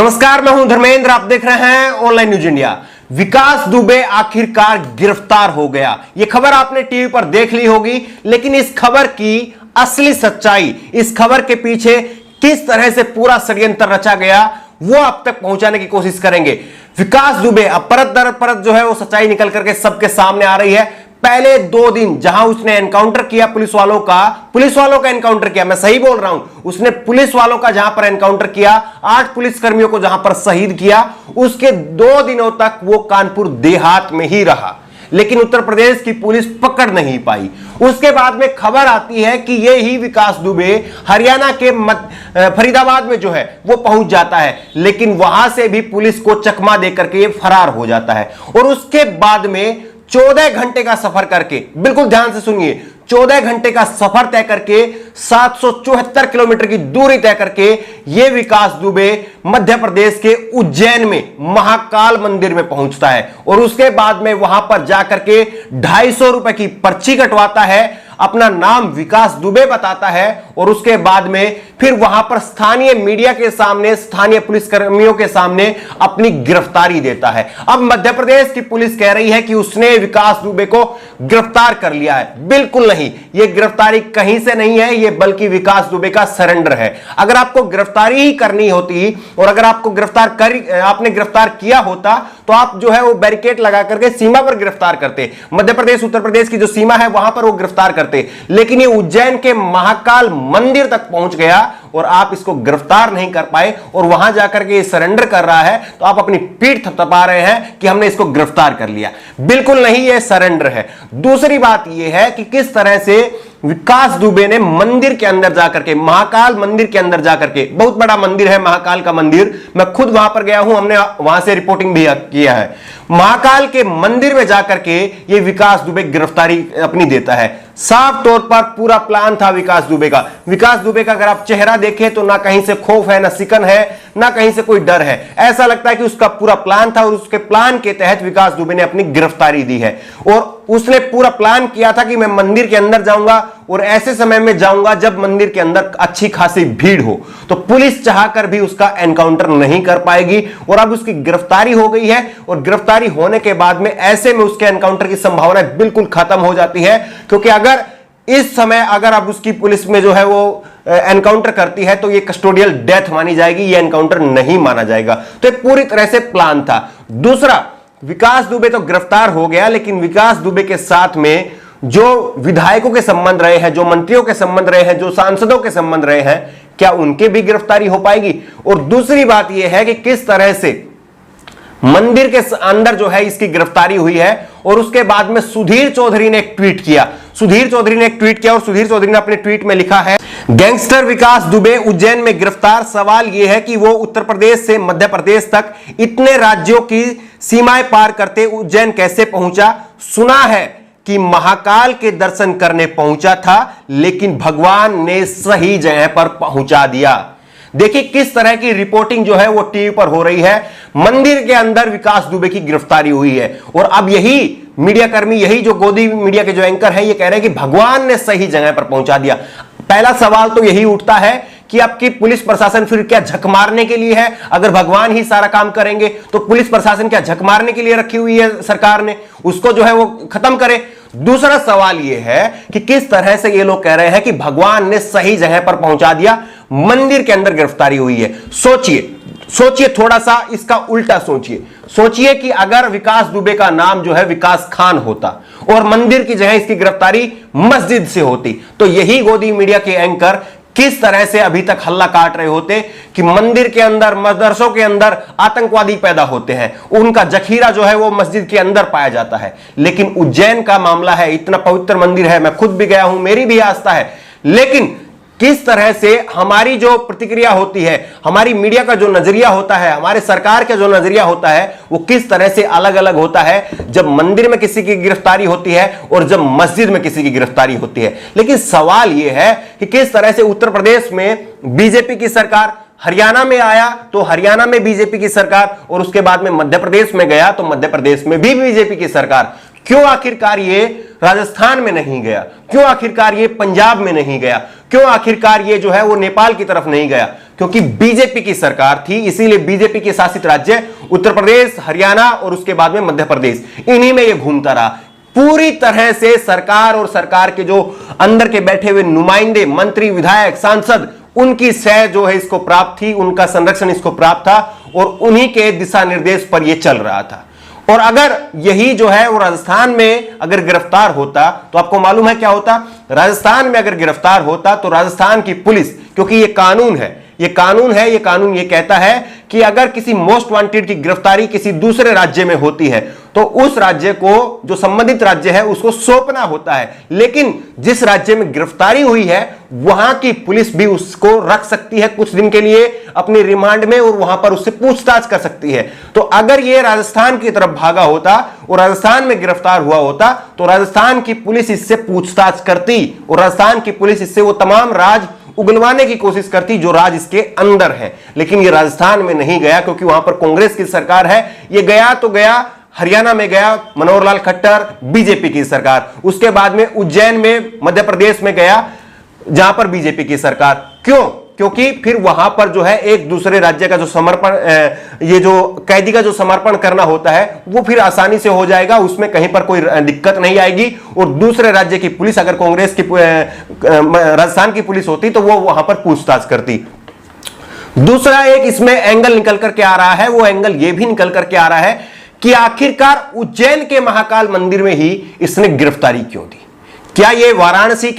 नमस्कार, मैं हूं धर्मेंद्र। आप देख रहे हैं ऑनलाइन न्यूज इंडिया। विकास दुबे आखिरकार गिरफ्तार हो गया। यह खबर आपने टीवी पर देख ली होगी, लेकिन इस खबर की असली सच्चाई, इस खबर के पीछे किस तरह से पूरा षड्यंत्र रचा गया, वो आप तक पहुंचाने की कोशिश करेंगे। विकास दुबे अब परत दर परत जो है वो सच्चाई निकल करके सबके सामने आ रही है। पहले 2 दिन जहां उसने एनकाउंटर किया पुलिस वालों का एनकाउंटर किया, मैं सही बोल रहा हूं, उसने पुलिस वालों का जहां पर एनकाउंटर किया, 8 पुलिसकर्मियों को जहां पर शहीद किया, उसके 2 दिनों तक वो कानपुर देहात में ही रहा, लेकिन उत्तर प्रदेश की पुलिस पकड़ नहीं पाई। उसके बाद में खबर आती है कि ये ही विकास दुबे हरियाणा के फरीदाबाद में जो है वो पहुंच जाता है, लेकिन वहां से भी पुलिस को चकमा देकर के ये फरार हो जाता है। और उसके बाद में 14 घंटे का सफर करके, बिल्कुल ध्यान से सुनिए, 14 घंटे का सफर तय करके 774 किलोमीटर की दूरी तय करके यह विकास दुबे मध्य प्रदेश के उज्जैन में महाकाल मंदिर में पहुंचता है। और उसके बाद में वहां पर जाकर के 250 रुपए की पर्ची कटवाता है, अपना नाम विकास दुबे बताता है, और उसके बाद में फिर वहां पर स्थानीय मीडिया के सामने, स्थानीय पुलिसकर्मियों के सामने अपनी गिरफ्तारी देता है। अब मध्य प्रदेश की पुलिस कह रही है कि उसने विकास दुबे को गिरफ्तार कर लिया है। बिल्कुल नहीं, यह गिरफ्तारी कहीं से नहीं है, यह बल्कि विकास दुबे का सरेंडर है। अगर आपको गिरफ्तारी ही करनी होती और अगर आपको आपने गिरफ्तार किया होता तो आप जो है वो बैरिकेड लगा करके सीमा पर गिरफ्तार करते, मध्य प्रदेश उत्तर प्रदेश की जो सीमा है वहां पर वो गिरफ्तार करते, लेकिन ये उज्जैन के महाकाल मंदिर तक पहुंच गया और आप इसको गिरफ्तार नहीं कर पाए, और वहां जाकर के ये सरेंडर कर रहा है, तो आप अपनी पीठ थपथपा रहे हैं कि हमने इसको गिरफ्तार कर लिया। बिल्कुल नहीं, ये सरेंडर है। दूसरी बात यह है कि किस तरह से विकास दुबे ने मंदिर के अंदर जाकर के, महाकाल मंदिर के अंदर जाकर के, बहुत बड़ा मंदिर है महाकाल का मंदिर, मैं खुद वहां पर गया हूं, हमने वहां से रिपोर्टिंग भी किया है। महाकाल के मंदिर में जाकर के ये विकास दुबे गिरफ्तारी अपनी देता है। साफ तौर पर पूरा प्लान था विकास दुबे का। विकास दुबे का अगर आप चेहरा देखें तो ना कहीं से खौफ है, ना सिकन है, ना कहीं से कोई डर है। ऐसा लगता है कि उसका पूरा प्लान था और उसके प्लान के तहत विकास दुबे ने अपनी गिरफ्तारी दी है। और उसने पूरा प्लान किया था कि मैं मंदिर के अंदर जाऊंगा और ऐसे समय में जाऊंगा जब मंदिर के अंदर अच्छी खासी भीड़ हो, तो पुलिस चाहकर भी उसका एनकाउंटर नहीं कर पाएगी। और अब उसकी गिरफ्तारी हो गई है, और गिरफ्तारी होने के बाद में ऐसे में उसके एनकाउंटर की संभावना बिल्कुल खत्म हो जाती है, क्योंकि अगर इस समय अगर अब उसकी पुलिस में जो है वो एनकाउंटर करती है तो ये कस्टोडियल डेथ मानी जाएगी, ये एनकाउंटर नहीं माना जाएगा। तो ये पूरी तरह से प्लान था। दूसरा, विकास दुबे तो गिरफ्तार हो गया, लेकिन विकास दुबे के साथ में जो विधायकों के संबंध रहे हैं, जो मंत्रियों के संबंध रहे हैं, जो सांसदों के संबंध रहे हैं, क्या उनके भी गिरफ्तारी हो पाएगी? और दूसरी बात यह है कि किस तरह से मंदिर के अंदर जो है इसकी गिरफ्तारी हुई है। और उसके बाद में सुधीर चौधरी ने एक ट्वीट किया, और सुधीर चौधरी ने अपने ट्वीट में लिखा है, गैंगस्टर विकास दुबे उज्जैन में गिरफ्तार। सवाल यह है कि वो उत्तर प्रदेश से मध्य प्रदेश तक इतने राज्यों की सीमाएं पार करते उज्जैन कैसे पहुंचा? सुना है कि महाकाल के दर्शन करने पहुंचा था, लेकिन भगवान ने सही जगह पर पहुंचा दिया। देखिए किस तरह की रिपोर्टिंग जो है वो टीवी पर हो रही है। मंदिर के अंदर विकास दुबे की गिरफ्तारी हुई है, और अब यही मीडिया कर्मी, यही जो गोदी मीडिया के जो एंकर हैं, ये कह रहे हैं कि भगवान ने सही जगह पर पहुंचा दिया। पहला सवाल तो यही उठता है कि आपकी पुलिस प्रशासन फिर क्या झक मारने के लिए है? अगर भगवान ही सारा काम करेंगे तो पुलिस प्रशासन क्या झक मारने के लिए रखी हुई है सरकार ने? उसको जो है वो खत्म करे। दूसरा सवाल यह है कि किस तरह से ये लोग कह रहे हैं कि भगवान ने सही जगह पर पहुंचा दिया, मंदिर के अंदर गिरफ्तारी हुई है। सोचिए थोड़ा सा इसका उल्टा सोचिए कि अगर विकास दुबे का नाम जो है विकास खान होता और मंदिर की जगह इसकी गिरफ्तारी मस्जिद से होती, तो यही गोदी मीडिया के एंकर किस तरह से अभी तक हल्ला काट रहे होते कि मंदिर के अंदर, मदरसों के अंदर आतंकवादी पैदा होते हैं, उनका जखीरा जो है वो मस्जिद के अंदर पाया जाता है। लेकिन उज्जैन का मामला है, इतना पवित्र मंदिर है, मैं खुद भी गया हूं, मेरी भी आस्था है, लेकिन किस तरह से हमारी जो प्रतिक्रिया होती है, हमारी मीडिया का जो नजरिया होता है, हमारे सरकार का जो नजरिया होता है, वो किस तरह से अलग अलग होता है जब मंदिर में किसी की गिरफ्तारी होती है और जब मस्जिद में किसी की गिरफ्तारी होती है। लेकिन सवाल यह है कि किस तरह से उत्तर प्रदेश में बीजेपी की सरकार, हरियाणा में आया तो हरियाणा में बीजेपी की सरकार, और उसके बाद में मध्य प्रदेश में गया तो मध्य प्रदेश में भी बीजेपी की सरकार। क्यों आखिरकार ये राजस्थान में नहीं गया, क्यों आखिरकार ये पंजाब में नहीं गया, क्यों आखिरकार ये जो है वो नेपाल की तरफ नहीं गया? क्योंकि बीजेपी की सरकार थी, इसीलिए बीजेपी के शासित राज्य उत्तर प्रदेश, हरियाणा और उसके बाद में मध्य प्रदेश, इन्हीं में ये घूमता रहा। पूरी तरह से सरकार और सरकार के जो अंदर के बैठे हुए नुमाइंदे, मंत्री, विधायक, सांसद, उनकी सह जो है इसको प्राप्त थी, उनका संरक्षण इसको प्राप्त था और उन्हीं के दिशा निर्देश पर यह चल रहा था। और अगर यही जो है वो राजस्थान में अगर गिरफ्तार होता तो आपको मालूम है क्या होता? राजस्थान में अगर गिरफ्तार होता तो राजस्थान की पुलिस, क्योंकि ये कानून है, ये कानून ये कहता है कि अगर किसी मोस्ट वांटेड की गिरफ्तारी किसी दूसरे राज्य में होती है तो उस राज्य को, जो संबंधित राज्य है, उसको सौंपना होता है। लेकिन जिस राज्य में गिरफ्तारी हुई है वहां की पुलिस भी उसको रख सकती है कुछ दिन के लिए अपने रिमांड में और वहां पर उससे पूछताछ कर सकती है। तो अगर यह राजस्थान की तरफ भागा होता और राजस्थान में गिरफ्तार हुआ होता तो राजस्थान की पुलिस इससे पूछताछ करती और राजस्थान की पुलिस इससे वो तमाम राज उगलवाने की कोशिश करती जो राज इसके अंदर है। लेकिन ये राजस्थान में नहीं गया क्योंकि वहां पर कांग्रेस की सरकार है। ये गया तो गया हरियाणा में, गया मनोहर लाल खट्टर, बीजेपी की सरकार। उसके बाद में उज्जैन में, मध्य प्रदेश में गया जहां पर बीजेपी की सरकार। क्यों? क्योंकि फिर वहां पर जो है एक दूसरे राज्य का जो समर्पण, ये जो कैदी का जो समर्पण करना होता है वो फिर आसानी से हो जाएगा, उसमें कहीं पर कोई दिक्कत नहीं आएगी। और दूसरे राज्य की पुलिस, अगर कांग्रेस की राजस्थान की पुलिस होती तो वो वहां पर पूछताछ करती। दूसरा एक इसमें एंगल निकल करके आ रहा है, वो एंगल ये भी निकल करके आ रहा है कि आखिरकार उज्जैन के महाकाल मंदिर में ही इसने गिरफ्तारी क्यों दी? क्या ये वाराणसी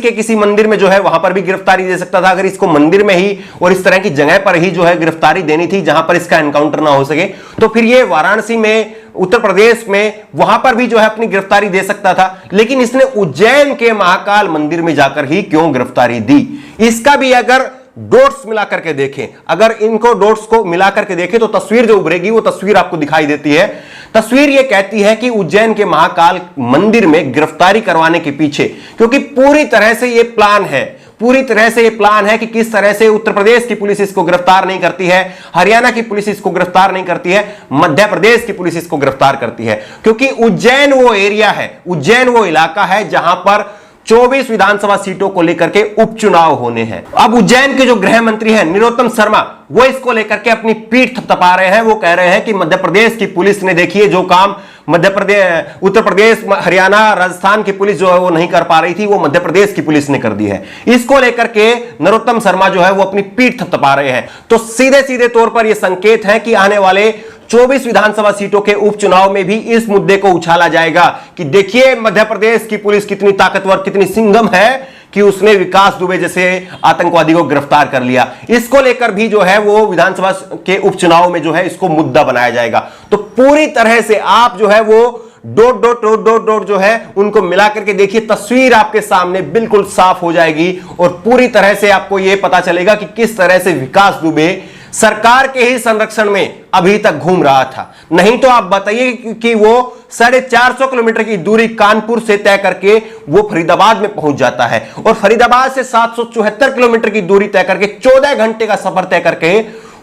के किसी मंदिर में जो है वहां पर भी गिरफ्तारी दे सकता था? अगर इसको मंदिर में ही और इस तरह की जगह पर ही जो है गिरफ्तारी देनी थी जहां पर इसका एनकाउंटर ना हो सके, तो फिर ये वाराणसी में, उत्तर प्रदेश में, वहां पर भी जो है अपनी गिरफ्तारी दे सकता था। लेकिन इसने उज्जैन के महाकाल मंदिर में जाकर ही क्यों गिरफ्तारी दी? इसका भी अगर डॉट्स मिला करके देखें, अगर इनको डॉट्स को मिला करके देखें तो तस्वीर जो उभरेगी वो तस्वीर आपको दिखाई देती है। तस्वीर ये कहती है कि उज्जैन के महाकाल मंदिर में गिरफ्तारी करवाने के पीछे, क्योंकि पूरी तरह से ये प्लान है, पूरी तरह से ये प्लान है कि किस तरह से उत्तर प्रदेश की पुलिस इसको गिरफ्तार नहीं करती है, हरियाणा की पुलिस इसको गिरफ्तार नहीं करती है, मध्य प्रदेश की पुलिस इसको गिरफ्तार करती है। क्योंकि उज्जैन वो एरिया है, उज्जैन वो इलाका है जहां पर 24 विधानसभा सीटों को लेकर के उपचुनाव होने हैं। अब उज्जैन के जो गृह मंत्री हैं निरोत्तम शर्मा, वो इसको लेकर के अपनी पीठ थपथपा रहे हैं। वो कह रहे हैं कि मध्य प्रदेश की पुलिस ने, देखिए जो काम मध्य प्रदेश, उत्तर प्रदेश, हरियाणा, राजस्थान की पुलिस जो है वो नहीं कर पा रही थी, वो मध्य प्रदेश की पुलिस ने कर दी है। इसको लेकर के नरोत्तम शर्मा जो है वो अपनी पीठ थपथपा रहे हैं। तो सीधे सीधे तौर पर यह संकेत है कि आने वाले 24 विधानसभा सीटों के उपचुनाव में भी इस मुद्दे को उछाला जाएगा कि देखिए मध्य प्रदेश की पुलिस कितनी ताकतवर, कितनी सिंघम है कि उसने विकास दुबे जैसे आतंकवादी को गिरफ्तार कर लिया। इसको लेकर भी जो है वो विधानसभा के उपचुनाव में जो है इसको मुद्दा बनाया जाएगा। तो पूरी तरह से आप जो है वो dot dot dot dot dot जो है उनको मिला करके देखिए, तस्वीर आपके सामने बिल्कुल साफ हो जाएगी और पूरी तरह से आपको यह पता चलेगा कि किस तरह से विकास दुबे सरकार के ही संरक्षण में अभी तक घूम रहा था। नहीं तो आप बताइए कि वो 450 किलोमीटर की दूरी कानपुर से तय करके वो फरीदाबाद में पहुंच जाता है और फरीदाबाद से 774 किलोमीटर की दूरी तय करके 14 घंटे का सफर तय करके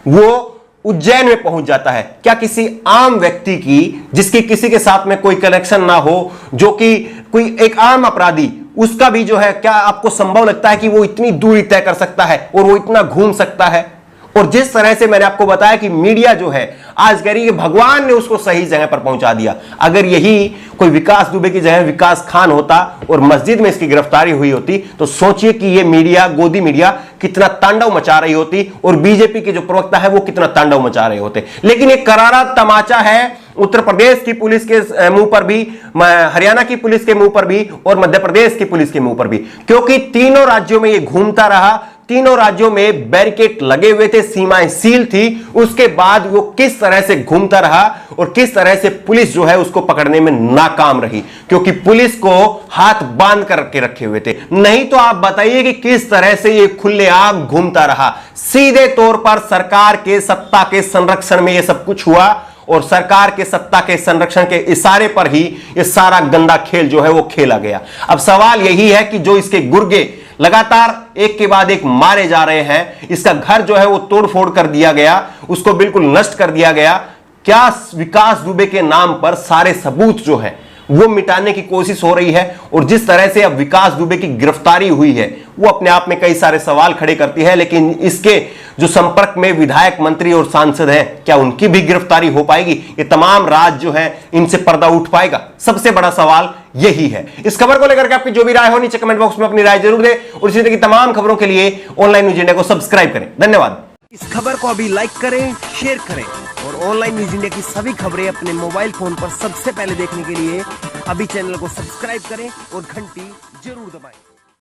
वो उज्जैन में पहुंच जाता है। क्या किसी आम व्यक्ति की, जिसकी किसी के साथ में कोई कनेक्शन ना हो, जो कि कोई एक आम अपराधी, उसका भी जो है, क्या आपको संभव लगता है कि वो इतनी दूरी तय कर सकता है और वो इतना घूम सकता है? और जिस तरह से मैंने आपको बताया कि मीडिया जो है आज कह रही है भगवान ने उसको सही जगह पर पहुंचा दिया। अगर यही कोई विकास दुबे की जगह विकास खान होता और मस्जिद में इसकी गिरफ्तारी हुई होती तो सोचिए कि ये मीडिया, गोदी मीडिया कितना तांडव मचा रही होती और बीजेपी के जो प्रवक्ता है वो कितना तांडव मचा रहे होते। लेकिन ये करारा तमाचा है उत्तर प्रदेश की पुलिस के मुंह पर भी, हरियाणा की पुलिस के मुंह पर भी और मध्य प्रदेश की पुलिस के मुंह पर भी, क्योंकि तीनों राज्यों में ये घूमता रहा। तीनों राज्यों में बैरिकेड लगे हुए थे, सीमाएं सील थी। उसके बाद वो किस तरह से घूमता रहा और किस तरह से पुलिस जो है उसको पकड़ने में नाकाम रही, क्योंकि पुलिस को हाथ बांध कर के रखे हुए थे। नहीं तो आप बताइए कि किस तरह से ये खुलेआम घूमता रहा। सीधे तौर पर सरकार के सत्ता के संरक्षण में ये सब कुछ हुआ और सरकार के सत्ता के संरक्षण के इशारे पर ही ये सारा गंदा खेल जो है वो खेला गया। अब सवाल यही है कि जो इसके गुर्गे लगातार एक के बाद एक मारे जा रहे हैं, इसका घर जो है वो तोड़ फोड़ कर दिया गया, उसको बिल्कुल नष्ट कर दिया गया, क्या विकास दुबे के नाम पर सारे सबूत जो है वो मिटाने की कोशिश हो रही है? और जिस तरह से अब विकास दुबे की गिरफ्तारी हुई है वो अपने आप में कई सारे सवाल खड़े करती है, लेकिन इसके जो संपर्क में विधायक, मंत्री और सांसद हैं, क्या उनकी भी गिरफ्तारी हो पाएगी? ये तमाम राज जो है इनसे पर्दा उठ पाएगा? सबसे बड़ा सवाल यही है। इस खबर को लेकर के आपकी जो भी राय हो नीचे कमेंट बॉक्स में अपनी राय जरूर दें और इसी तरह की तमाम खबरों के लिए ऑनलाइन न्यूज इंडिया को सब्सक्राइब करें। धन्यवाद। इस खबर को अभी लाइक करें, शेयर करें और ऑनलाइन न्यूज इंडिया की सभी खबरें अपने मोबाइल फोन पर सबसे पहले देखने के लिए अभी चैनल को सब्सक्राइब करें और घंटी जरूर दबाएं।